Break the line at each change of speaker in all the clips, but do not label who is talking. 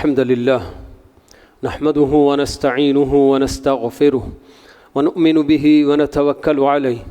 الحمد لله نحمده ونستعينه ونستغفره ونؤمن به ونتوكل عليه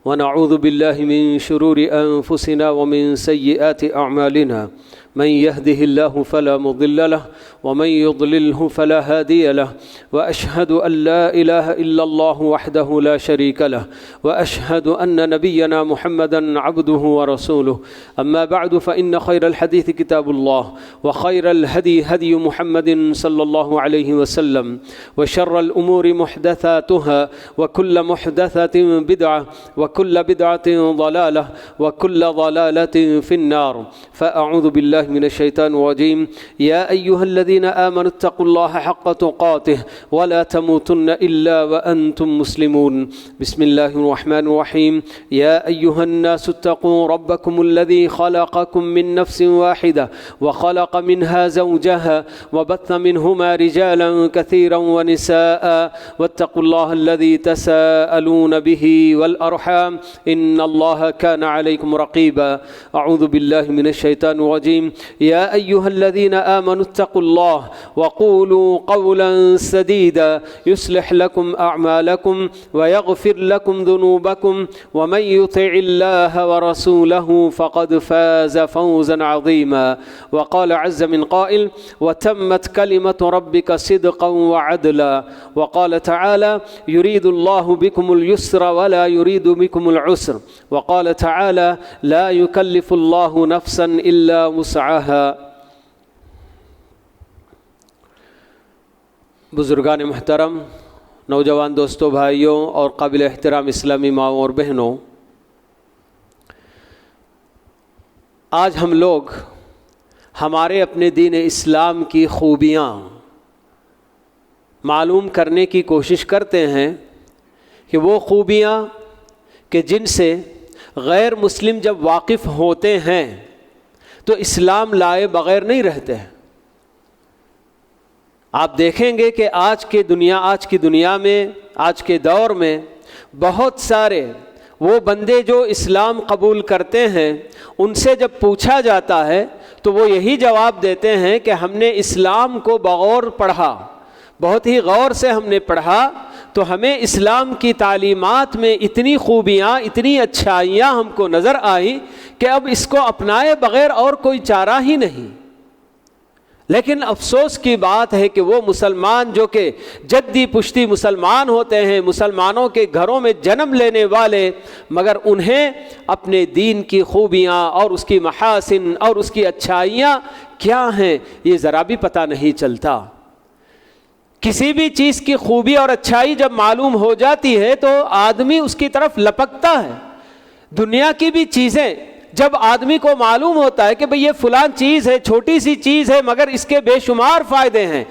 ونعوذ بالله من شرور أنفسنا ومن سيئات أعمالنا من يهده الله فلا مضل له ومن يضلله فلا هادي له وأشهد أن لا إله إلا الله وحده لا شريك له وأشهد أن نبينا محمدا عبده ورسوله أما بعد فإن خير الحديث كتاب الله وخير الهدي هدي محمد صلى الله عليه وسلم وشر الأمور محدثاتها وكل محدثة بدعة وكل بدعة ضلالة وكل ضلالة في النار فأعوذ بالله من الشيطان الرجيم يا أيها الذين آمنوا اتقوا الله حق تقاته ولا تموتن إلا وأنتم مسلمون بسم الله الرحمن الرحيم يا أيها الناس اتقوا ربكم الذي خلقكم من نفس واحدة وخلق منها زوجها وبث منهما رجالا كثيرا ونساء واتقوا الله الذي تساءلون به والأرحام إن الله كان عليكم رقيبا أعوذ بالله من الشيطان الرجيم يا أيها الذين آمنوا اتقوا الله وقولوا قولا سديدا يصلح لكم أعمالكم ويغفر لكم ذنوبكم ومن يطع الله ورسوله فقد فاز فوزا عظيما وقال عز من قائل وتمت كلمة ربك صدقا وعدلا وقال تعالى يريد الله بكم اليسر ولا يريد بكم العسر وقال تعالى لا يكلف الله نفسا إلا وسعها بزرگان محترم، نوجوان دوستوں، بھائیوں اور قابل احترام اسلامی ماؤں اور بہنوں، آج ہم لوگ ہمارے اپنے دین اسلام کی خوبیاں معلوم کرنے کی کوشش کرتے ہیں کہ وہ خوبیاں کہ جن سے غیر مسلم جب واقف ہوتے ہیں تو اسلام لائے بغیر نہیں رہتے ہیں۔ آپ دیکھیں گے کہ آج کی دنیا میں، آج کے دور میں بہت سارے وہ بندے جو اسلام قبول کرتے ہیں، ان سے جب پوچھا جاتا ہے تو وہ یہی جواب دیتے ہیں کہ ہم نے اسلام کو بغور پڑھا، بہت ہی غور سے ہم نے پڑھا، تو ہمیں اسلام کی تعلیمات میں اتنی خوبیاں، اتنی اچھائیاں ہم کو نظر آئیں کہ اب اس کو اپنائے بغیر اور کوئی چارہ ہی نہیں۔ لیکن افسوس کی بات ہے کہ وہ مسلمان جو کہ جدی پشتی مسلمان ہوتے ہیں، مسلمانوں کے گھروں میں جنم لینے والے، مگر انہیں اپنے دین کی خوبیاں اور اس کی محاسن اور اس کی اچھائیاں کیا ہیں یہ ذرا بھی پتہ نہیں چلتا۔ کسی بھی چیز کی خوبی اور اچھائی جب معلوم ہو جاتی ہے تو آدمی اس کی طرف لپکتا ہے۔ دنیا کی بھی چیزیں جب آدمی کو معلوم ہوتا ہے کہ بھئی یہ فلان چیز ہے، چھوٹی سی چیز ہے مگر اس کے بے شمار فائدے ہیں،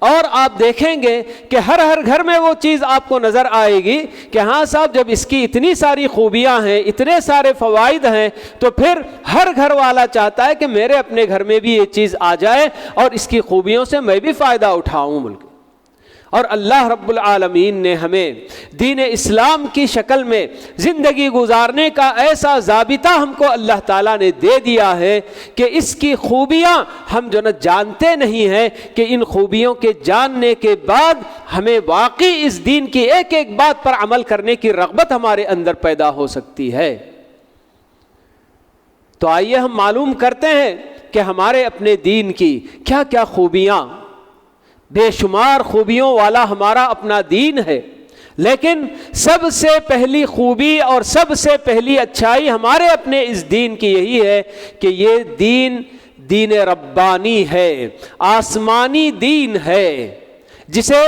اور آپ دیکھیں گے کہ ہر گھر میں وہ چیز آپ کو نظر آئے گی کہ ہاں صاحب جب اس کی اتنی ساری خوبیاں ہیں، اتنے سارے فوائد ہیں، تو پھر ہر گھر والا چاہتا ہے کہ میرے اپنے گھر میں بھی یہ چیز آ جائے اور اس کی خوبیوں سے میں بھی فائدہ اٹھاؤں بلکہ۔ اور اللہ رب العالمین نے ہمیں دین اسلام کی شکل میں زندگی گزارنے کا ایسا ضابطہ ہم کو اللہ تعالیٰ نے دے دیا ہے کہ اس کی خوبیاں ہم جو نہ جانتے نہیں ہیں کہ ان خوبیوں کے جاننے کے بعد ہمیں واقعی اس دین کی ایک ایک بات پر عمل کرنے کی رغبت ہمارے اندر پیدا ہو سکتی ہے۔ تو آئیے ہم معلوم کرتے ہیں کہ ہمارے اپنے دین کی کیا کیا خوبیاں، بے شمار خوبیوں والا ہمارا اپنا دین ہے، لیکن سب سے پہلی خوبی اور سب سے پہلی اچھائی ہمارے اپنے اس دین کی یہی ہے کہ یہ دین ربانی ہے، آسمانی دین ہے، جسے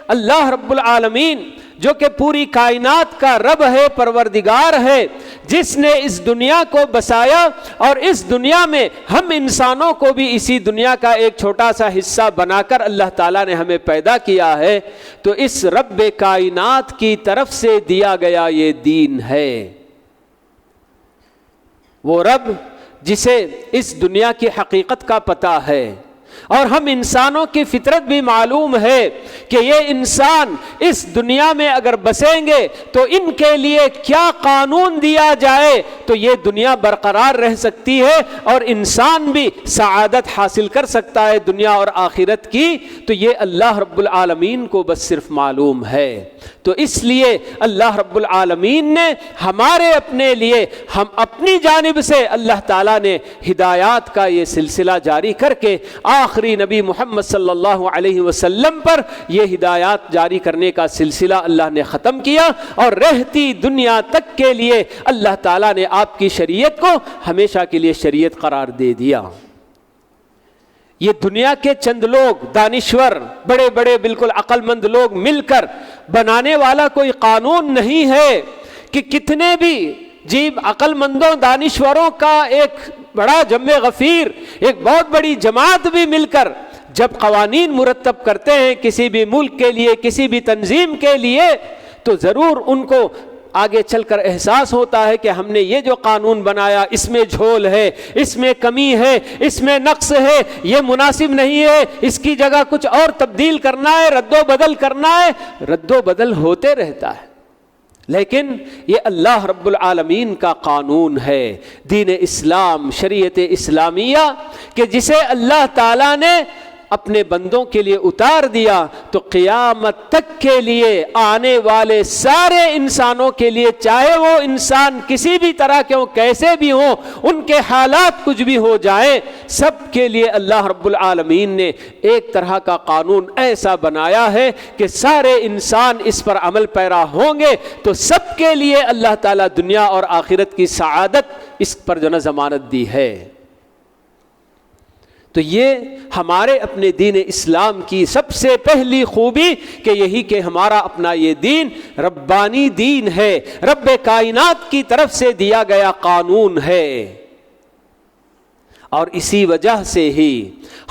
اللہ رب العالمین جو کہ پوری کائنات کا رب ہے، پروردگار ہے، جس نے اس دنیا کو بسایا اور اس دنیا میں ہم انسانوں کو بھی اسی دنیا کا ایک چھوٹا سا حصہ بنا کر اللہ تعالیٰ نے ہمیں پیدا کیا ہے، تو اس رب کائنات کی طرف سے دیا گیا یہ دین ہے۔ وہ رب جسے اس دنیا کی حقیقت کا پتہ ہے، اور ہم انسانوں کی فطرت بھی معلوم ہے کہ یہ انسان اس دنیا میں اگر بسیں گے تو ان کے لیے کیا قانون دیا جائے تو یہ دنیا برقرار رہ سکتی ہے اور انسان بھی سعادت حاصل کر سکتا ہے دنیا اور آخرت کی، تو یہ اللہ رب العالمین کو بس صرف معلوم ہے۔ تو اس لیے اللہ رب العالمین نے ہمارے اپنے لیے، ہم اپنی جانب سے اللہ تعالیٰ نے ہدایات کا یہ سلسلہ جاری کر کے آخری نبی محمد صلی اللہ علیہ وسلم پر یہ ہدایات جاری کرنے کا سلسلہ اللہ نے ختم کیا، اور رہتی دنیا تک کے لیے اللہ تعالیٰ نے آپ کی شریعت کو ہمیشہ کے لیے شریعت قرار دے دیا۔ یہ دنیا کے چند لوگ دانشور، بڑے بڑے بالکل عقل مند لوگ مل کر بنانے والا کوئی قانون نہیں ہے کہ کتنے بھی عقل مندوں دانشوروں کا ایک بڑا جمع غفیر، ایک بہت بڑی جماعت بھی مل کر جب قوانین مرتب کرتے ہیں کسی بھی ملک کے لیے، کسی بھی تنظیم کے لیے، تو ضرور ان کو آگے چل کر احساس ہوتا ہے کہ ہم نے یہ جو قانون بنایا اس میں جھول ہے، اس میں کمی ہے، اس میں نقص ہے، یہ مناسب نہیں ہے، اس کی جگہ کچھ اور تبدیل کرنا ہے، رد و بدل کرنا ہے، رد و بدل ہوتے رہتا ہے۔ لیکن یہ اللہ رب العالمین کا قانون ہے، دین اسلام، شریعت اسلامیہ، کہ جسے اللہ تعالیٰ نے اپنے بندوں کے لیے اتار دیا تو قیامت تک کے لیے آنے والے سارے انسانوں کے لیے، چاہے وہ انسان کسی بھی طرح کے ہوں، کیسے بھی ہوں، ان کے حالات کچھ بھی ہو جائیں، سب کے لیے اللہ رب العالمین نے ایک طرح کا قانون ایسا بنایا ہے کہ سارے انسان اس پر عمل پیرا ہوں گے تو سب کے لیے اللہ تعالیٰ دنیا اور آخرت کی سعادت اس پر جو ضمانت دی ہے۔ تو یہ ہمارے اپنے دین اسلام کی سب سے پہلی خوبی کہ یہی کہ ہمارا اپنا یہ دین ربانی دین ہے، رب کائنات کی طرف سے دیا گیا قانون ہے، اور اسی وجہ سے ہی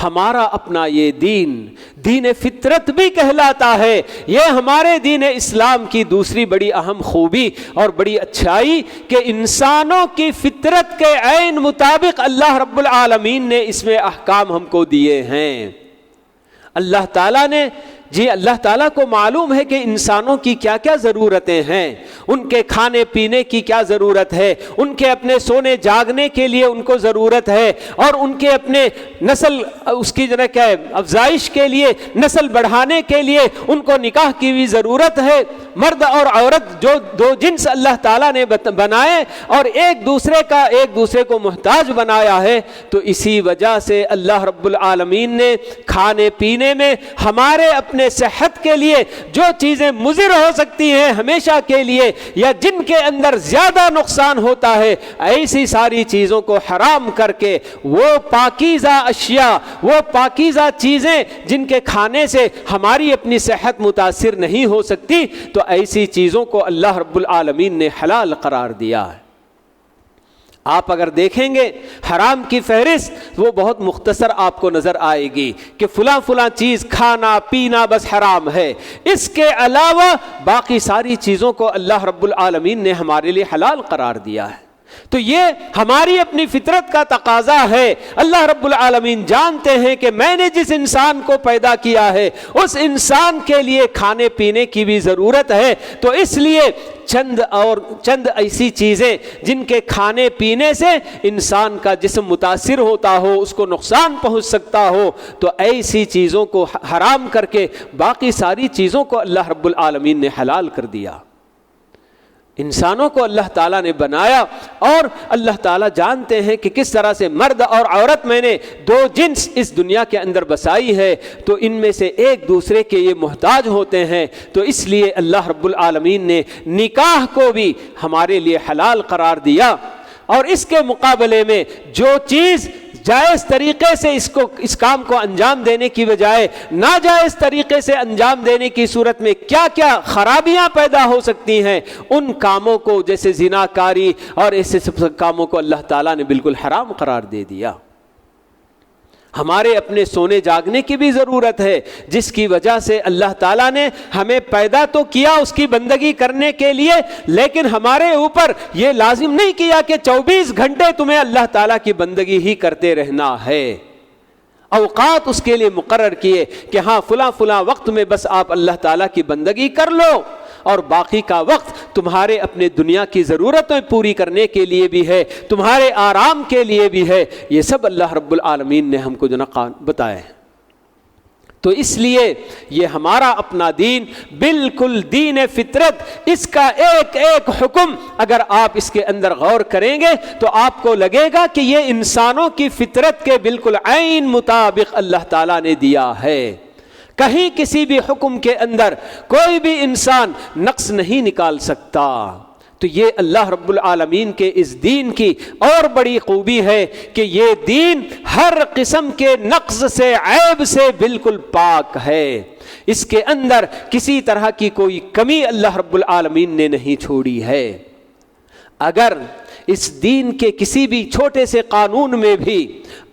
ہمارا اپنا یہ دین فطرت بھی کہلاتا ہے۔ یہ ہمارے دین اسلام کی دوسری بڑی اہم خوبی اور بڑی اچھائی کہ انسانوں کی فطرت کے عین مطابق اللہ رب العالمین نے اس میں احکام ہم کو دیے ہیں۔ اللہ تعالیٰ نے اللہ تعالیٰ کو معلوم ہے کہ انسانوں کی کیا کیا ضرورتیں ہیں، ان کے کھانے پینے کی کیا ضرورت ہے، ان کے اپنے سونے جاگنے کے لیے ان کو ضرورت ہے، اور ان کے اپنے نسل اس کی کیا ہے افزائش کے لیے، نسل بڑھانے کے لیے ان کو نکاح کی بھی ضرورت ہے۔ مرد اور عورت جو دو جنس اللہ تعالیٰ نے بنائے اور ایک دوسرے کو محتاج بنایا ہے، تو اسی وجہ سے اللہ رب العالمین نے کھانے پینے میں ہمارے اپنے صحت کے لیے جو چیزیں مضر ہو سکتی ہیں ہمیشہ کے لیے، یا جن کے اندر زیادہ نقصان ہوتا ہے، ایسی ساری چیزوں کو حرام کر کے وہ پاکیزہ اشیاء، وہ پاکیزہ چیزیں جن کے کھانے سے ہماری اپنی صحت متاثر نہیں ہو سکتی، تو ایسی چیزوں کو اللہ رب العالمین نے حلال قرار دیا ہے۔ آپ اگر دیکھیں گے حرام کی فہرست وہ بہت مختصر آپ کو نظر آئے گی کہ فلاں چیز کھانا پینا بس حرام ہے، اس کے علاوہ باقی ساری چیزوں کو اللہ رب العالمین نے ہمارے لیے حلال قرار دیا ہے۔ تو یہ ہماری اپنی فطرت کا تقاضا ہے۔ اللہ رب العالمین جانتے ہیں کہ میں نے جس انسان کو پیدا کیا ہے اس انسان کے لیے کھانے پینے کی بھی ضرورت ہے، تو اس لیے چند ایسی چیزیں جن کے کھانے پینے سے انسان کا جسم متاثر ہوتا ہو، اس کو نقصان پہنچ سکتا ہو، تو ایسی چیزوں کو حرام کر کے باقی ساری چیزوں کو اللہ رب العالمین نے حلال کر دیا۔ انسانوں کو اللہ تعالیٰ نے بنایا، اور اللہ تعالیٰ جانتے ہیں کہ کس طرح سے مرد اور عورت میں نے دو جنس اس دنیا کے اندر بسائی ہے، تو ان میں سے ایک دوسرے کے یہ محتاج ہوتے ہیں، تو اس لیے اللہ رب العالمین نے نکاح کو بھی ہمارے لیے حلال قرار دیا، اور اس کے مقابلے میں جو چیز جائز طریقے سے اس کام کو انجام دینے کی بجائے ناجائز طریقے سے انجام دینے کی صورت میں کیا کیا خرابیاں پیدا ہو سکتی ہیں، ان کاموں کو جیسے زناکاری اور ایسے سب کاموں کو اللہ تعالیٰ نے بالکل حرام قرار دے دیا۔ ہمارے اپنے سونے جاگنے کی بھی ضرورت ہے، جس کی وجہ سے اللہ تعالیٰ نے ہمیں پیدا تو کیا اس کی بندگی کرنے کے لیے، لیکن ہمارے اوپر یہ لازم نہیں کیا کہ 24 گھنٹے تمہیں اللہ تعالیٰ کی بندگی ہی کرتے رہنا ہے۔ اوقات اس کے لیے مقرر کیے کہ ہاں فلاں فلاں وقت میں بس آپ اللہ تعالیٰ کی بندگی کر لو، اور باقی کا وقت تمہارے اپنے دنیا کی ضرورتیں پوری کرنے کے لیے بھی ہے، تمہارے آرام کے لیے بھی ہے۔ یہ سب اللہ رب العالمین نے ہم کو بتایا ہے۔ تو اس لیے یہ ہمارا اپنا دین بالکل دین فطرت، اس کا ایک ایک حکم اگر آپ اس کے اندر غور کریں گے تو آپ کو لگے گا کہ یہ انسانوں کی فطرت کے بالکل عین مطابق اللہ تعالیٰ نے دیا ہے۔ کہیں کسی بھی حکم کے اندر کوئی بھی انسان نقص نہیں نکال سکتا۔ تو یہ اللہ رب العالمین کے اس دین کی اور بڑی خوبی ہے کہ یہ دین ہر قسم کے نقص سے، عیب سے بالکل پاک ہے۔ اس کے اندر کسی طرح کی کوئی کمی اللہ رب العالمین نے نہیں چھوڑی ہے۔ اگر اس دین کے کسی بھی چھوٹے سے قانون میں بھی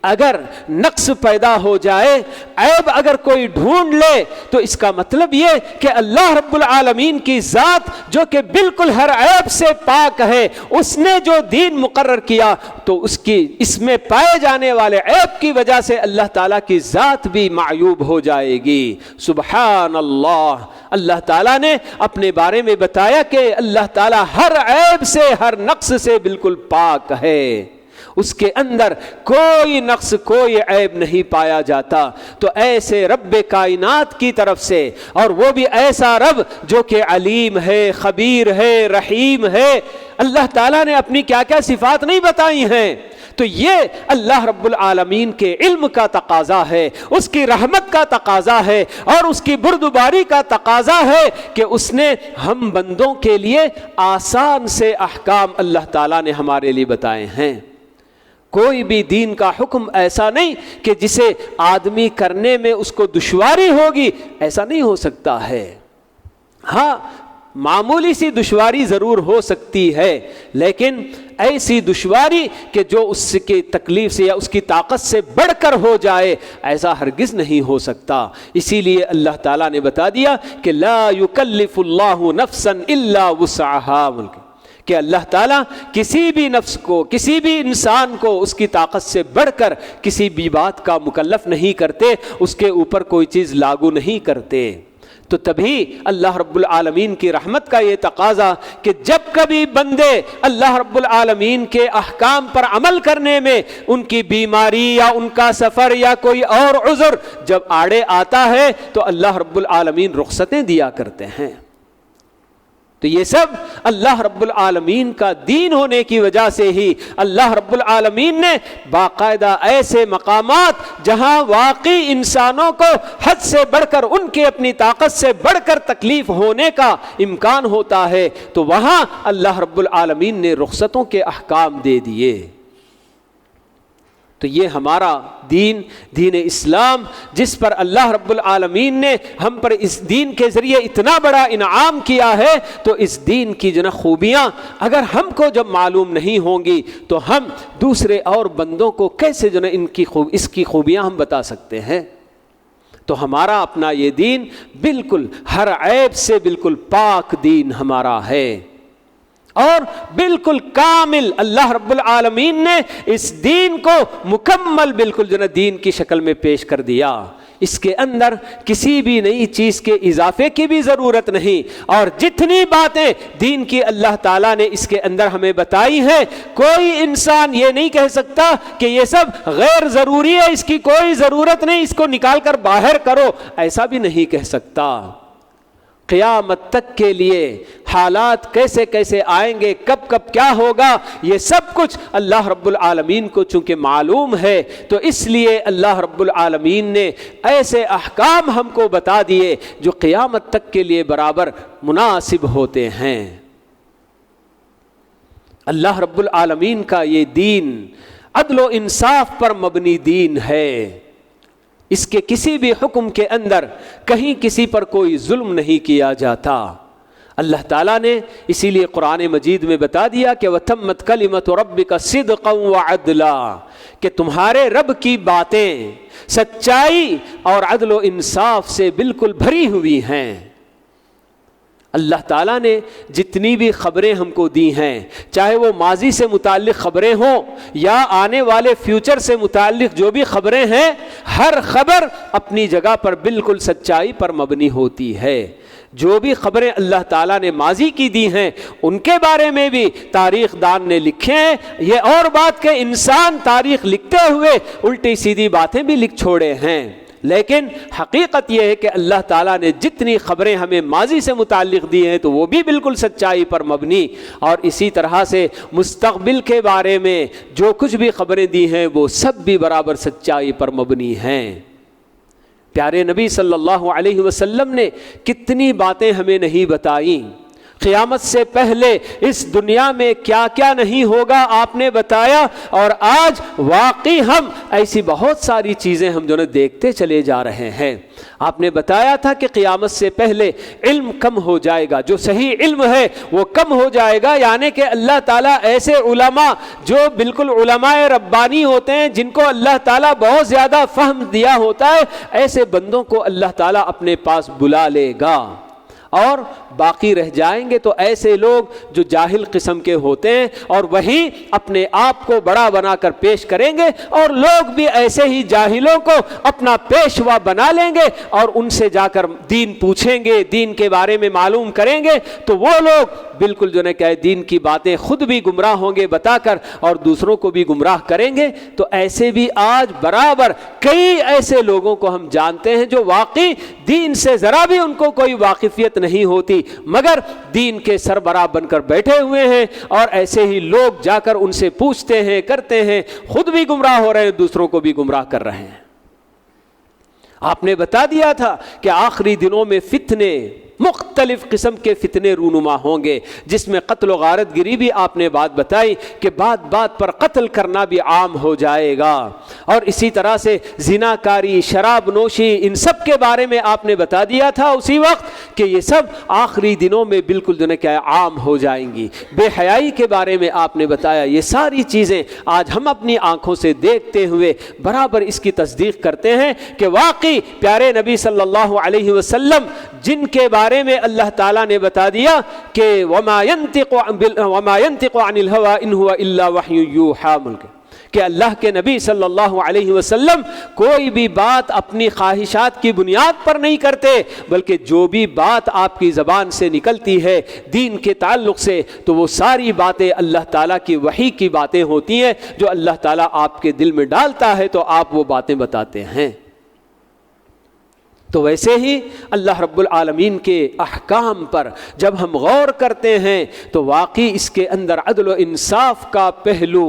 اگر نقص پیدا ہو جائے، عیب اگر کوئی ڈھونڈ لے، تو اس کا مطلب یہ کہ اللہ رب العالمین کی ذات جو کہ بالکل ہر عیب سے پاک ہے، اس نے جو دین مقرر کیا تو اس میں پائے جانے والے عیب کی وجہ سے اللہ تعالیٰ کی ذات بھی معیوب ہو جائے گی۔ سبحان اللہ، اللہ تعالیٰ نے اپنے بارے میں بتایا کہ اللہ تعالیٰ ہر عیب سے، ہر نقص سے بالکل پاک ہے، اس کے اندر کوئی نقص، کوئی عیب نہیں پایا جاتا۔ تو ایسے رب کائنات کی طرف سے، اور وہ بھی ایسا رب جو کہ علیم ہے، خبیر ہے، رحیم ہے، اللہ تعالیٰ نے اپنی کیا کیا صفات نہیں بتائی ہیں، تو یہ اللہ رب العالمین کے علم کا تقاضا ہے، اس کی رحمت کا تقاضا ہے، اور اس کی بردباری کا تقاضا ہے کہ اس نے ہم بندوں کے لیے آسان سے احکام اللہ تعالیٰ نے ہمارے لیے بتائے ہیں۔ کوئی بھی دین کا حکم ایسا نہیں کہ جسے آدمی کرنے میں اس کو دشواری ہوگی، ایسا نہیں ہو سکتا ہے۔ ہاں معمولی سی دشواری ضرور ہو سکتی ہے، لیکن ایسی دشواری کہ جو اس کی تکلیف سے یا اس کی طاقت سے بڑھ کر ہو جائے، ایسا ہرگز نہیں ہو سکتا۔ اسی لیے اللہ تعالیٰ نے بتا دیا کہ لا یکلف اللہ نفسا الا وسعها، کہ اللہ تعالیٰ کسی بھی نفس کو، کسی بھی انسان کو اس کی طاقت سے بڑھ کر کسی بھی بات کا مکلف نہیں کرتے، اس کے اوپر کوئی چیز لاگو نہیں کرتے۔ تو تبھی اللہ رب العالمین کی رحمت کا یہ تقاضا کہ جب کبھی بندے اللہ رب العالمین کے احکام پر عمل کرنے میں ان کی بیماری یا ان کا سفر یا کوئی اور عذر جب آڑے آتا ہے تو اللہ رب العالمین رخصتیں دیا کرتے ہیں۔ تو یہ سب اللہ رب العالمین کا دین ہونے کی وجہ سے ہی اللہ رب العالمین نے باقاعدہ ایسے مقامات جہاں واقعی انسانوں کو حد سے بڑھ کر، ان کی اپنی طاقت سے بڑھ کر تکلیف ہونے کا امکان ہوتا ہے، تو وہاں اللہ رب العالمین نے رخصتوں کے احکام دے دیے۔ تو یہ ہمارا دین، دین اسلام، جس پر اللہ رب العالمین نے ہم پر اس دین کے ذریعے اتنا بڑا انعام کیا ہے، تو اس دین کی جو خوبیاں اگر ہم کو جب معلوم نہیں ہوں گی تو ہم دوسرے اور بندوں کو کیسے اس کی خوبیاں ہم بتا سکتے ہیں۔ تو ہمارا اپنا یہ دین بالکل ہر عیب سے بالکل پاک دین ہمارا ہے، اور بالکل کامل اللہ رب العالمین نے اس دین کو مکمل بالکل دین کی شکل میں پیش کر دیا۔ اس کے اندر کسی بھی نئی چیز کے اضافے کی بھی ضرورت نہیں، اور جتنی باتیں دین کی اللہ تعالیٰ نے اس کے اندر ہمیں بتائی ہیں، کوئی انسان یہ نہیں کہہ سکتا کہ یہ سب غیر ضروری ہے، اس کی کوئی ضرورت نہیں، اس کو نکال کر باہر کرو، ایسا بھی نہیں کہہ سکتا۔ قیامت تک کے لیے حالات کیسے کیسے آئیں گے، کب کب کیا ہوگا، یہ سب کچھ اللہ رب العالمین کو چونکہ معلوم ہے، تو اس لیے اللہ رب العالمین نے ایسے احکام ہم کو بتا دیے جو قیامت تک کے لیے برابر مناسب ہوتے ہیں۔ اللہ رب العالمین کا یہ دین عدل و انصاف پر مبنی دین ہے، اس کے کسی بھی حکم کے اندر کہیں کسی پر کوئی ظلم نہیں کیا جاتا۔ اللہ تعالیٰ نے اسی لیے قرآن مجید میں بتا دیا کہ وَتَمَّتْ كَلِمَةُ رَبِّكَ صِدْقًا وَعَدْلًا، کہ تمہارے رب کی باتیں سچائی اور عدل و انصاف سے بالکل بھری ہوئی ہیں۔ اللہ تعالیٰ نے جتنی بھی خبریں ہم کو دی ہیں، چاہے وہ ماضی سے متعلق خبریں ہوں یا آنے والے فیوچر سے متعلق جو بھی خبریں ہیں، ہر خبر اپنی جگہ پر بالکل سچائی پر مبنی ہوتی ہے۔ جو بھی خبریں اللہ تعالیٰ نے ماضی کی دی ہیں ان کے بارے میں بھی تاریخ دان نے لکھے ہیں۔ یہ اور بات کہ انسان تاریخ لکھتے ہوئے الٹی سیدھی باتیں بھی لکھ چھوڑے ہیں، لیکن حقیقت یہ ہے کہ اللہ تعالیٰ نے جتنی خبریں ہمیں ماضی سے متعلق دی ہیں تو وہ بھی بالکل سچائی پر مبنی، اور اسی طرح سے مستقبل کے بارے میں جو کچھ بھی خبریں دی ہیں وہ سب بھی برابر سچائی پر مبنی ہیں۔ پیارے نبی صلی اللہ علیہ وسلم نے کتنی باتیں ہمیں نہیں بتائیں، قیامت سے پہلے اس دنیا میں کیا کیا نہیں ہوگا آپ نے بتایا، اور آج واقعی ہم ایسی بہت ساری چیزیں ہم جو دیکھتے چلے جا رہے ہیں۔ آپ نے بتایا تھا کہ قیامت سے پہلے علم کم ہو جائے گا، جو صحیح علم ہے وہ کم ہو جائے گا، یعنی کہ اللہ تعالیٰ ایسے علماء جو بالکل علماء ربانی ہوتے ہیں، جن کو اللہ تعالیٰ بہت زیادہ فہم دیا ہوتا ہے، ایسے بندوں کو اللہ تعالیٰ اپنے پاس بلا لے گا، اور باقی رہ جائیں گے تو ایسے لوگ جو جاہل قسم کے ہوتے ہیں، اور وہی اپنے آپ کو بڑا بنا کر پیش کریں گے، اور لوگ بھی ایسے ہی جاہلوں کو اپنا پیشوا بنا لیں گے اور ان سے جا کر دین پوچھیں گے، دین کے بارے میں معلوم کریں گے، تو وہ لوگ بالکل جو نے کہے دین کی باتیں خود بھی گمراہ ہوں گے بتا کر اور دوسروں کو بھی گمراہ کریں گے۔ تو ایسے بھی آج برابر کئی ایسے لوگوں کو ہم جانتے ہیں جو واقعی دین سے ذرا بھی ان کو کوئی واقفیت نہیں ہوتی، مگر دین کے سربراہ بن کر بیٹھے ہوئے ہیں، اور ایسے ہی لوگ جا کر ان سے پوچھتے ہیں، کرتے ہیں، خود بھی گمراہ ہو رہے ہیں، دوسروں کو بھی گمراہ کر رہے ہیں۔ آپ نے بتا دیا تھا کہ آخری دنوں میں فتنے، مختلف قسم کے فتنے رونما ہوں گے، جس میں قتل و غارت گری بھی آپ نے بات بتائی کہ بات بات پر قتل کرنا بھی عام ہو جائے گا، اور اسی طرح سے زنا کاری، شراب نوشی، ان سب کے بارے میں آپ نے بتا دیا تھا اسی وقت کہ یہ سب آخری دنوں میں بالکل جو ہے کیا عام ہو جائیں گی۔ بے حیائی کے بارے میں آپ نے بتایا۔ یہ ساری چیزیں آج ہم اپنی آنکھوں سے دیکھتے ہوئے برابر اس کی تصدیق کرتے ہیں کہ واقعی پیارے نبی صلی اللہ علیہ وسلم جن کے بارے میں اللہ تعالیٰ نے بتا دیا کہ وَمَا يَنْتِقُ عَنِ الْهَوَىٰ إِنْ هُوَ إِلَّا وَحْيٌ يُوحَىٰ، کہ اللہ کے نبی صلی اللہ علیہ وسلم کوئی بھی بات اپنی خواہشات کی بنیاد پر نہیں کرتے، بلکہ جو بھی بات آپ کی زبان سے نکلتی ہے دین کے تعلق سے تو وہ ساری باتیں اللہ تعالیٰ کی وحی کی باتیں ہوتی ہیں، جو اللہ تعالیٰ آپ کے دل میں ڈالتا ہے تو آپ وہ باتیں بتاتے ہیں۔ تو ویسے ہی اللہ رب العالمین کے احکام پر جب ہم غور کرتے ہیں تو واقعی اس کے اندر عدل و انصاف کا پہلو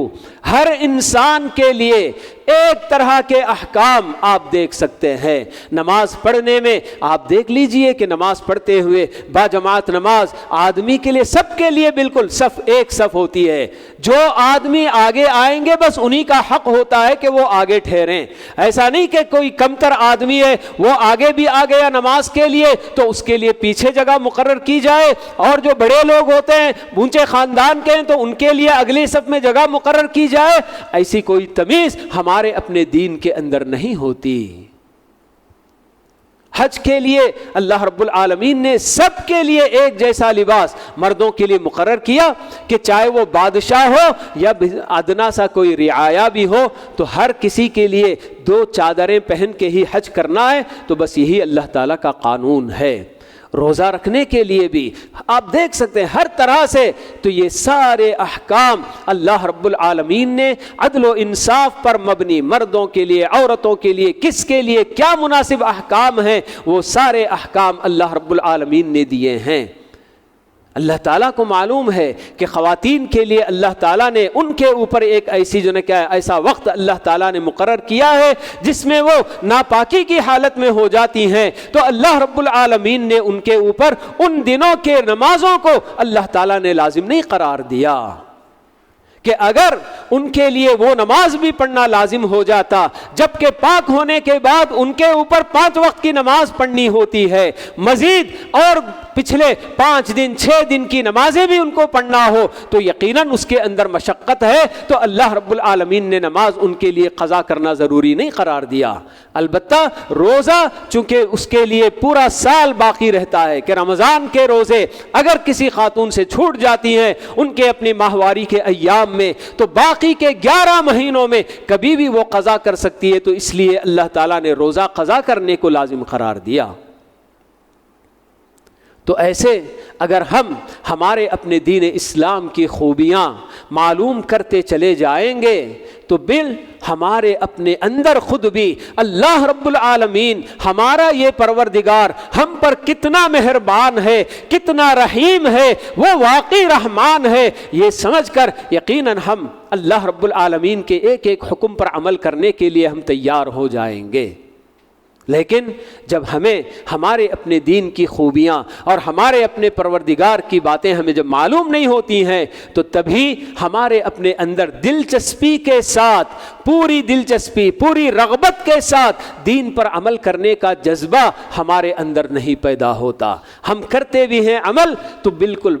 ہر انسان کے لیے ایک طرح کے احکام آپ دیکھ سکتے ہیں۔ نماز پڑھنے میں آپ دیکھ لیجئے کہ نماز پڑھتے ہوئے با جماعت نماز آدمی کے لیے، سب کے لیے بالکل صف ایک صف ہوتی ہے، جو آدمی آگے آئیں گے بس انہی کا حق ہوتا ہے کہ وہ آگے ٹھہریں۔ ایسا نہیں کہ کوئی کمتر آدمی ہے وہ آگے بھی آ گیا نماز کے لیے تو اس کے لیے پیچھے جگہ مقرر کی جائے، اور جو بڑے لوگ ہوتے ہیں اونچے خاندان کے ہیں تو ان کے لیے اگلی صف میں جگہ مقرر کی جائے۔ ایسی کوئی تمیز ہمارے اپنے دین کے اندر نہیں ہوتی۔ حج کے لیے اللہ رب العالمین نے سب کے لیے ایک جیسا لباس مردوں کے لیے مقرر کیا کہ چاہے وہ بادشاہ ہو یا ادنا سا کوئی رعایا بھی ہو تو ہر کسی کے لیے 2 چادریں پہن کے ہی حج کرنا ہے۔ تو بس یہی اللہ تعالیٰ کا قانون ہے۔ روزہ رکھنے کے لیے بھی آپ دیکھ سکتے ہیں ہر طرح سے، تو یہ سارے احکام اللہ رب العالمین نے عدل و انصاف پر مبنی، مردوں کے لیے، عورتوں کے لیے، کس کے لیے کیا مناسب احکام ہیں، وہ سارے احکام اللہ رب العالمین نے دیے ہیں۔ اللہ تعالیٰ کو معلوم ہے کہ خواتین کے لیے اللہ تعالیٰ نے ان کے اوپر ایک ایسی جو کیا ایسا وقت اللہ تعالیٰ نے مقرر کیا ہے جس میں وہ ناپاکی کی حالت میں ہو جاتی ہیں، تو اللہ رب العالمین نے ان کے اوپر ان دنوں کے نمازوں کو اللہ تعالیٰ نے لازم نہیں قرار دیا کہ اگر ان کے لیے وہ نماز بھی پڑھنا لازم ہو جاتا، جبکہ پاک ہونے کے بعد ان کے اوپر 5 وقت کی نماز پڑھنی ہوتی ہے، مزید اور پچھلے 5 دن 6 دن کی نمازیں بھی ان کو پڑھنا ہو تو یقیناً اس کے اندر مشقت ہے، تو اللہ رب العالمین نے نماز ان کے لیے قضا کرنا ضروری نہیں قرار دیا۔ البتہ روزہ چونکہ اس کے لیے پورا سال باقی رہتا ہے کہ رمضان کے روزے اگر کسی خاتون سے چھوٹ جاتی ہیں ان کے اپنی ماہواری کے ایام میں، تو باقی کے 11 مہینوں میں کبھی بھی وہ قضا کر سکتی ہے، تو اس لیے اللہ تعالیٰ نے روزہ قضا کرنے کو لازم قرار دیا۔ تو ایسے اگر ہم ہمارے اپنے دین اسلام کی خوبیاں معلوم کرتے چلے جائیں گے تو ہمارے اپنے اندر خود بھی اللہ رب العالمین ہمارا یہ پروردگار ہم پر کتنا مہربان ہے، کتنا رحیم ہے، وہ واقعی رحمان ہے، یہ سمجھ کر یقیناً ہم اللہ رب العالمین کے ایک ایک حکم پر عمل کرنے کے لیے ہم تیار ہو جائیں گے۔ لیکن جب ہمیں ہمارے اپنے دین کی خوبیاں اور ہمارے اپنے پروردگار کی باتیں ہمیں جب معلوم نہیں ہوتی ہیں تو تبھی ہمارے اپنے اندر دلچسپی کے ساتھ، پوری دلچسپی، پوری رغبت کے ساتھ دین پر عمل کرنے کا جذبہ ہمارے اندر نہیں پیدا ہوتا۔ ہم کرتے بھی ہیں عمل تو بالکل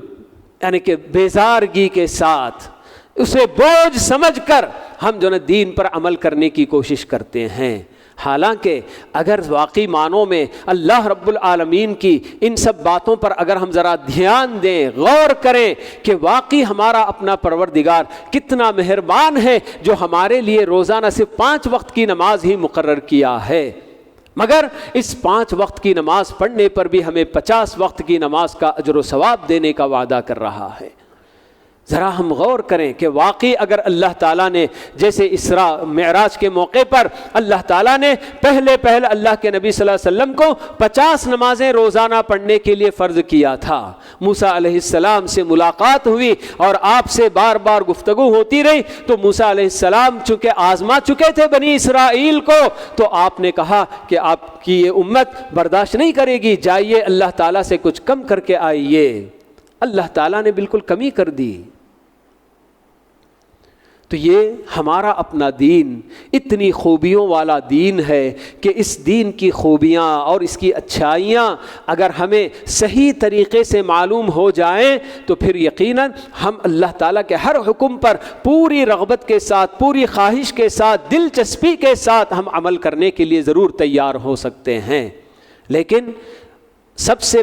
یعنی کہ بیزارگی کے ساتھ، اسے بوجھ سمجھ کر ہم جو نا دین پر عمل کرنے کی کوشش کرتے ہیں۔ حالانکہ اگر واقعی معنوں میں اللہ رب العالمین کی ان سب باتوں پر اگر ہم ذرا دھیان دیں، غور کریں کہ واقعی ہمارا اپنا پروردگار کتنا مہربان ہے جو ہمارے لیے روزانہ صرف 5 وقت کی نماز ہی مقرر کیا ہے، مگر اس 5 وقت کی نماز پڑھنے پر بھی ہمیں 50 وقت کی نماز کا اجر و ثواب دینے کا وعدہ کر رہا ہے۔ ذرا ہم غور کریں کہ واقعی اگر اللہ تعالیٰ نے جیسے اسراء معراج کے موقع پر اللہ تعالیٰ نے پہلے اللہ کے نبی صلی اللہ علیہ وسلم کو 50 نمازیں روزانہ پڑھنے کے لیے فرض کیا تھا۔ موسیٰ علیہ السلام سے ملاقات ہوئی اور آپ سے بار بار گفتگو ہوتی رہی، تو موسیٰ علیہ السلام چونکہ آزما چکے تھے بنی اسرائیل کو، تو آپ نے کہا کہ آپ کی یہ امت برداشت نہیں کرے گی، جائیے اللہ تعالیٰ سے کچھ کم کر کے آئیے۔ اللہ تعالیٰ نے بالکل کمی کر دی۔ تو یہ ہمارا اپنا دین اتنی خوبیوں والا دین ہے کہ اس دین کی خوبیاں اور اس کی اچھائیاں اگر ہمیں صحیح طریقے سے معلوم ہو جائیں تو پھر یقیناً ہم اللہ تعالیٰ کے ہر حکم پر پوری رغبت کے ساتھ، پوری خواہش کے ساتھ، دلچسپی کے ساتھ ہم عمل کرنے کے لیے ضرور تیار ہو سکتے ہیں۔ لیکن سب سے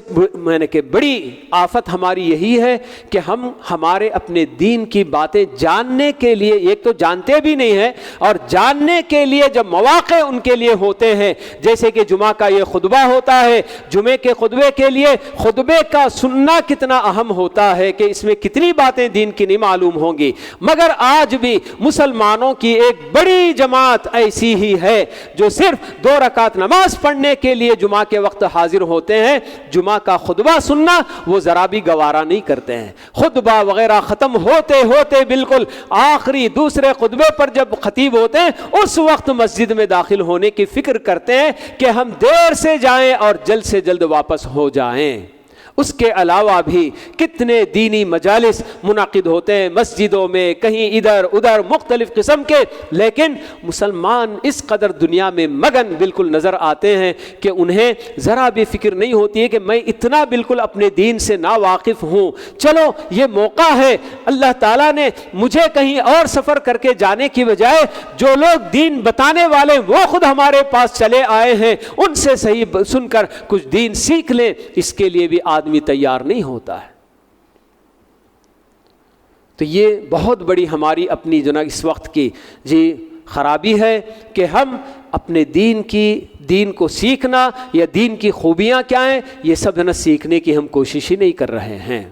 بڑی آفت ہماری یہی ہے کہ ہم ہمارے اپنے دین کی باتیں جاننے کے لیے ایک تو جانتے بھی نہیں ہیں، اور جاننے کے لیے جب مواقع ان کے لیے ہوتے ہیں، جیسے کہ جمعہ کا یہ خطبہ ہوتا ہے، جمعے کے خطبے کے لیے خطبے کا سننا کتنا اہم ہوتا ہے کہ اس میں کتنی باتیں دین کی نہیں معلوم ہوں گی، مگر آج بھی مسلمانوں کی ایک بڑی جماعت ایسی ہی ہے جو صرف 2 رکعت نماز پڑھنے کے لیے جمعہ کے وقت حاضر ہوتے ہیں، جمعہ کا خطبہ سننا وہ ذرا بھی گوارا نہیں کرتے ہیں۔ خطبہ وغیرہ ختم ہوتے ہوتے بالکل آخری دوسرے خطبے پر جب خطیب ہوتے ہیں اس وقت مسجد میں داخل ہونے کی فکر کرتے ہیں کہ ہم دیر سے جائیں اور جلد سے جلد واپس ہو جائیں۔ اس کے علاوہ بھی کتنے دینی مجالس منعقد ہوتے ہیں مسجدوں میں، کہیں ادھر ادھر مختلف قسم کے، لیکن مسلمان اس قدر دنیا میں مگن بالکل نظر آتے ہیں کہ انہیں ذرا بھی فکر نہیں ہوتی ہے کہ میں اتنا بالکل اپنے دین سے ناواقف ہوں، چلو یہ موقع ہے، اللہ تعالیٰ نے مجھے کہیں اور سفر کر کے جانے کی بجائے جو لوگ دین بتانے والے وہ خود ہمارے پاس چلے آئے ہیں، ان سے صحیح سن کر کچھ دین سیکھ لیں، اس کے لیے بھی آدمی تیار نہیں ہوتا ہے۔ تو یہ بہت بڑی ہماری اپنی جو نا اس وقت کی خرابی ہے کہ ہم اپنے دین کو سیکھنا یا دین کی خوبیاں کیا ہیں یہ سب نا سیکھنے کی ہم کوشش ہی نہیں کر رہے ہیں۔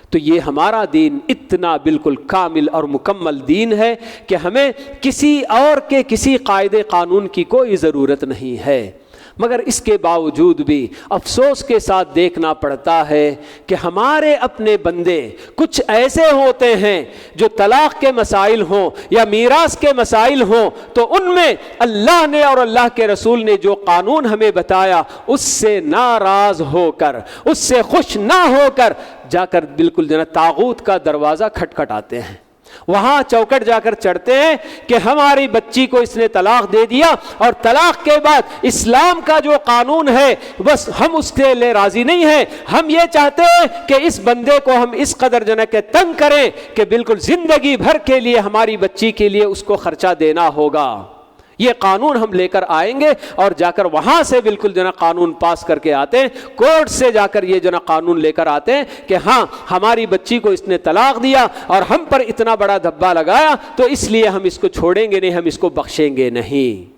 تو یہ ہمارا دین اتنا بالکل کامل اور مکمل دین ہے کہ ہمیں کسی اور کے کسی قاعدے قانون کی کوئی ضرورت نہیں ہے، مگر اس کے باوجود بھی افسوس کے ساتھ دیکھنا پڑتا ہے کہ ہمارے اپنے بندے کچھ ایسے ہوتے ہیں جو طلاق کے مسائل ہوں یا میراث کے مسائل ہوں تو ان میں اللہ نے اور اللہ کے رسول نے جو قانون ہمیں بتایا اس سے ناراض ہو کر، اس سے خوش نہ ہو کر جا کر بالکل طاغوت کا دروازہ کھٹکھٹاتے ہیں، وہاں چوکٹ جا کر چڑھتے ہیں کہ ہماری بچی کو اس نے طلاق دے دیا، اور طلاق کے بعد اسلام کا جو قانون ہے بس ہم اس کے لیے راضی نہیں ہیں، ہم یہ چاہتے ہیں کہ اس بندے کو ہم اس قدر کہ تنگ کریں کہ بالکل زندگی بھر کے لیے ہماری بچی کے لیے اس کو خرچہ دینا ہوگا۔ یہ قانون ہم لے کر آئیں گے اور جا کر وہاں سے بالکل قانون پاس کر کے آتے ہیں، کورٹ سے جا کر یہ قانون لے کر آتے ہیں کہ ہاں ہماری بچی کو اس نے طلاق دیا اور ہم پر اتنا بڑا دھبا لگایا، تو اس لیے ہم اس کو چھوڑیں گے نہیں، ہم اس کو بخشیں گے نہیں۔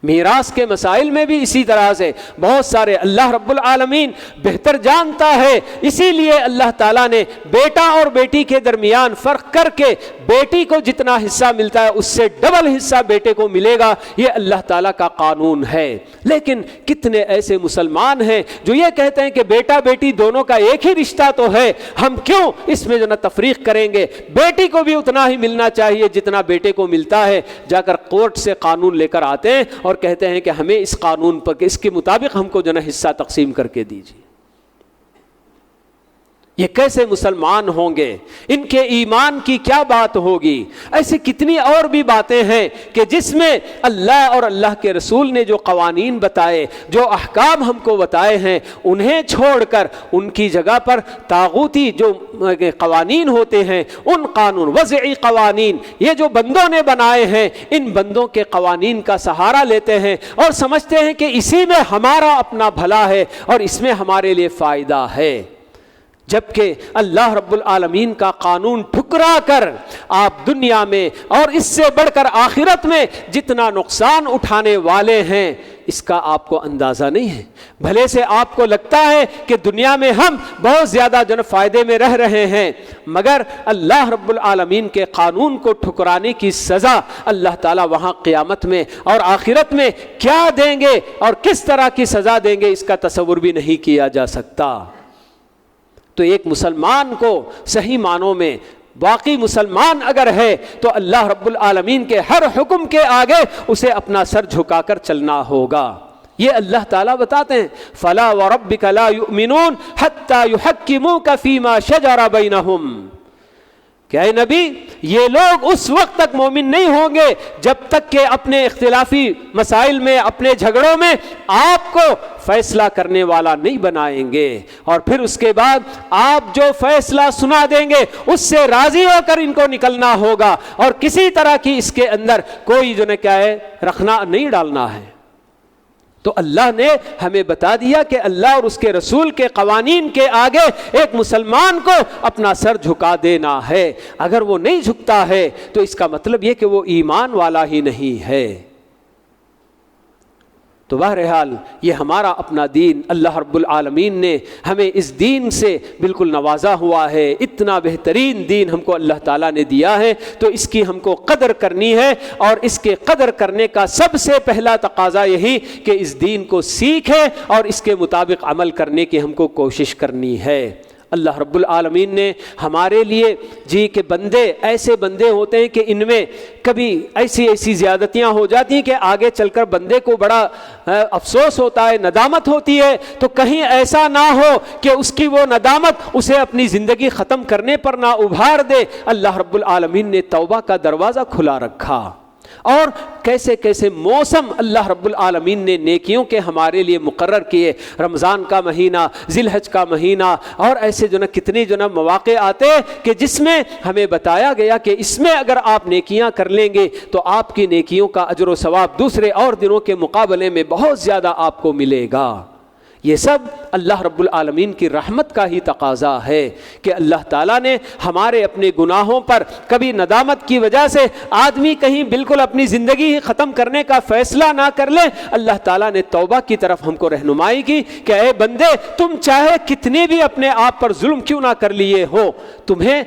میراث کے مسائل میں بھی اسی طرح سے بہت سارے اللہ رب العالمین بہتر جانتا ہے، اسی لیے اللہ تعالیٰ نے بیٹا اور بیٹی کے درمیان فرق کر کے بیٹی کو جتنا حصہ ملتا ہے اس سے ڈبل حصہ بیٹے کو ملے گا، یہ اللہ تعالیٰ کا قانون ہے۔ لیکن کتنے ایسے مسلمان ہیں جو یہ کہتے ہیں کہ بیٹا بیٹی دونوں کا ایک ہی رشتہ تو ہے، ہم کیوں اس میں تفریق کریں گے، بیٹی کو بھی اتنا ہی ملنا چاہیے جتنا بیٹے کو ملتا ہے۔ جا کر کورٹ سے قانون لے کر آتے ہیں اور کہتے ہیں کہ ہمیں اس قانون پر اس کے مطابق ہم کو حصہ تقسیم کر کے دیجیے۔ یہ کیسے مسلمان ہوں گے؟ ان کے ایمان کی کیا بات ہوگی؟ ایسی کتنی اور بھی باتیں ہیں کہ جس میں اللہ اور اللہ کے رسول نے جو قوانین بتائے، جو احکام ہم کو بتائے ہیں، انہیں چھوڑ کر ان کی جگہ پر طاغوتی جو قوانین ہوتے ہیں، ان قانون وضعی قوانین یہ جو بندوں نے بنائے ہیں، ان بندوں کے قوانین کا سہارا لیتے ہیں اور سمجھتے ہیں کہ اسی میں ہمارا اپنا بھلا ہے اور اس میں ہمارے لیے فائدہ ہے، جبکہ اللہ رب العالمین کا قانون ٹھکرا کر آپ دنیا میں اور اس سے بڑھ کر آخرت میں جتنا نقصان اٹھانے والے ہیں اس کا آپ کو اندازہ نہیں ہے۔ بھلے سے آپ کو لگتا ہے کہ دنیا میں ہم بہت زیادہ فائدے میں رہ رہے ہیں، مگر اللہ رب العالمین کے قانون کو ٹھکرانے کی سزا اللہ تعالیٰ وہاں قیامت میں اور آخرت میں کیا دیں گے اور کس طرح کی سزا دیں گے، اس کا تصور بھی نہیں کیا جا سکتا۔ تو ایک مسلمان کو صحیح معنوں میں باقی مسلمان اگر ہے تو اللہ رب العالمین کے ہر حکم کے آگے اسے اپنا سر جھکا کر چلنا ہوگا۔ یہ اللہ تعالیٰ بتاتے ہیں فَلَا وَرَبِّكَ لَا يُؤْمِنُونَ حَتَّى يُحَكِّمُوكَ فِي مَا شَجَرَ بَيْنَهُمْ، کہ اے نبی یہ لوگ اس وقت تک مومن نہیں ہوں گے جب تک کہ اپنے اختلافی مسائل میں، اپنے جھگڑوں میں آپ کو فیصلہ کرنے والا نہیں بنائیں گے، اور پھر اس کے بعد آپ جو فیصلہ سنا دیں گے اس سے راضی ہو کر ان کو نکلنا ہوگا، اور کسی طرح کی اس کے اندر کوئی کیا ہے رکھنا نہیں ڈالنا ہے۔ تو اللہ نے ہمیں بتا دیا کہ اللہ اور اس کے رسول کے قوانین کے آگے ایک مسلمان کو اپنا سر جھکا دینا ہے۔ اگر وہ نہیں جھکتا ہے تو اس کا مطلب یہ کہ وہ ایمان والا ہی نہیں ہے۔ تو بہرحال یہ ہمارا اپنا دین، اللہ رب العالمین نے ہمیں اس دین سے بالکل نوازا ہوا ہے، اتنا بہترین دین ہم کو اللہ تعالیٰ نے دیا ہے، تو اس کی ہم کو قدر کرنی ہے، اور اس کے قدر کرنے کا سب سے پہلا تقاضا یہی کہ اس دین کو سیکھیں اور اس کے مطابق عمل کرنے کی ہم کو کوشش کرنی ہے۔ اللہ رب العالمین نے ہمارے لیے کہ بندے ایسے بندے ہوتے ہیں کہ ان میں کبھی ایسی زیادتیاں ہو جاتی ہیں کہ آگے چل کر بندے کو بڑا افسوس ہوتا ہے، ندامت ہوتی ہے، تو کہیں ایسا نہ ہو کہ اس کی وہ ندامت اسے اپنی زندگی ختم کرنے پر نہ ابھار دے۔ اللہ رب العالمین نے توبہ کا دروازہ کھلا رکھا، اور کیسے کیسے موسم اللہ رب العالمین نے نیکیوں کے ہمارے لیے مقرر کیے، رمضان کا مہینہ، ذی الحج کا مہینہ، اور ایسے کتنے مواقع آتے کہ جس میں ہمیں بتایا گیا کہ اس میں اگر آپ نیکیاں کر لیں گے تو آپ کی نیکیوں کا اجر و ثواب دوسرے اور دنوں کے مقابلے میں بہت زیادہ آپ کو ملے گا۔ یہ سب اللہ رب العالمین کی رحمت کا ہی تقاضا ہے کہ اللہ تعالیٰ نے ہمارے اپنے گناہوں پر کبھی ندامت کی وجہ سے آدمی کہیں بالکل اپنی زندگی ہی ختم کرنے کا فیصلہ نہ کر لے، اللہ تعالیٰ نے توبہ کی طرف ہم کو رہنمائی کی کہ اے بندے، تم چاہے کتنے بھی اپنے آپ پر ظلم کیوں نہ کر لیے ہو، تمہیں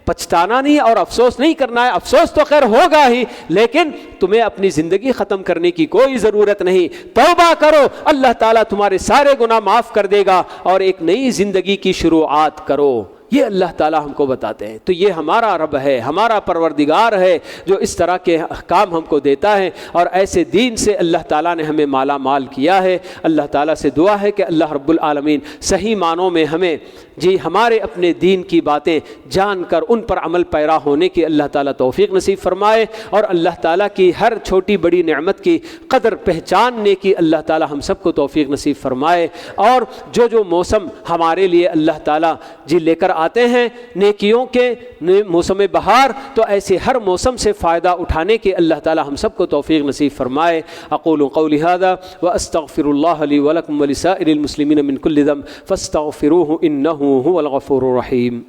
پچھتانا نہیں اور افسوس نہیں کرنا ہے، افسوس تو خیر ہوگا ہی، لیکن تمہیں اپنی زندگی ختم کرنے کی کوئی ضرورت نہیں، توبہ کرو، اللہ تعالیٰ تمہارے سارے گناہ معاف کر دے گا اور ایک نئی زندگی کی شروعات کرو۔ یہ اللہ تعالیٰ ہم کو بتاتے ہیں۔ تو یہ ہمارا رب ہے، ہمارا پروردگار ہے جو اس طرح کے احکام ہم کو دیتا ہے، اور ایسے دین سے اللہ تعالیٰ نے ہمیں مالا مال کیا ہے۔ اللہ تعالیٰ سے دعا ہے کہ اللہ رب العالمین صحیح معنوں میں ہمیں ہمارے اپنے دین کی باتیں جان کر ان پر عمل پیرا ہونے کی اللہ تعالیٰ توفیق نصیب فرمائے، اور اللہ تعالیٰ کی ہر چھوٹی بڑی نعمت کی قدر پہچاننے کی اللہ تعالیٰ ہم سب کو توفیق نصیب فرمائے، اور جو موسم ہمارے لیے اللہ تعالیٰ لے کر آتے ہیں نیکیوں کے موسم بہار، تو ایسے ہر موسم سے فائدہ اٹھانے کی اللہ تعالیٰ ہم سب کو توفیق نصیب فرمائے۔ اقول قولی ھذا واستغفر اللہ لی ولکم ولسائر المسلمین من کل ذنب فاستغفروہ انہ هو الغفور الرحیم۔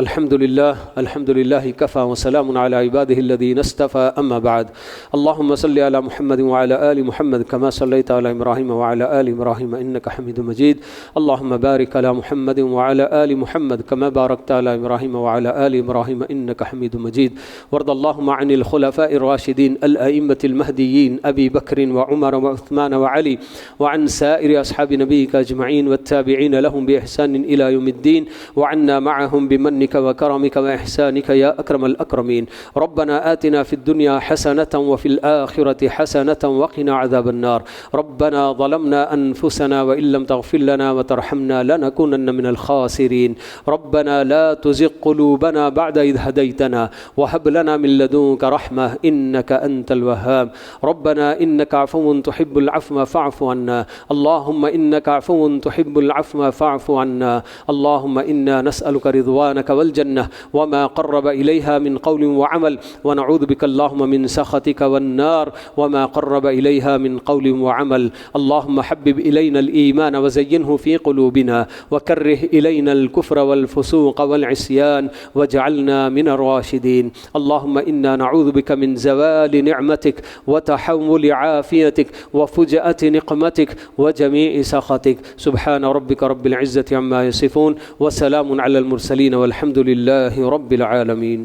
الحمد لله كفى وسلام على عباده الذين اصطفى أما بعد اللهم صل على محمد وعلى آل محمد كما صليت على إبراهيم وعلى آل إبراهيم إنك حميد مجيد اللهم بارك على محمد وعلى آل محمد كما باركت على إبراهيم وعلى آل إبراهيم إنك حميد مجيد وارض اللهم عن الخلفاء الراشدين الأئمة المهديين أبي بكر وعمر وعثمان وعلي وعن سائر أصحاب نبيك أجمعين والتابعين لهم بإحسان إلى يوم الدين وعنا معهم بمنك وكرمك وإحسانك يا أكرم الأكرمين ربنا آتنا في الدنيا حسنة وفي الآخرة حسنة وقنا عذاب النار ربنا ظلمنا أنفسنا وإن لم تغفر لنا وترحمنا لنكونن من الخاسرين ربنا لا تزغ قلوبنا بعد إذ هديتنا وهب لنا من لدنك رحمة إنك أنت الوهاب ربنا إنك عفو تحب العفو فاعف عنا اللهم إنك عفو تحب العفو فاعف عنا اللهم إنا نسألك رضوانك والجنة وما قرب إليها من قول وعمل ونعوذ بك اللهم من سخطك والنار وما قرب إليها من قول وعمل اللهم حبب إلينا الإيمان وزينه في قلوبنا وكره إلينا الكفر والفسوق والعصيان واجعلنا من الراشدين اللهم إنا نعوذ بك من زوال نعمتك وتحول عافيتك وفجأة نقمتك وجميع سخطك سبحان ربك رب العزة عما يصفون وسلام على المرسلين والحمد لله رب العالمين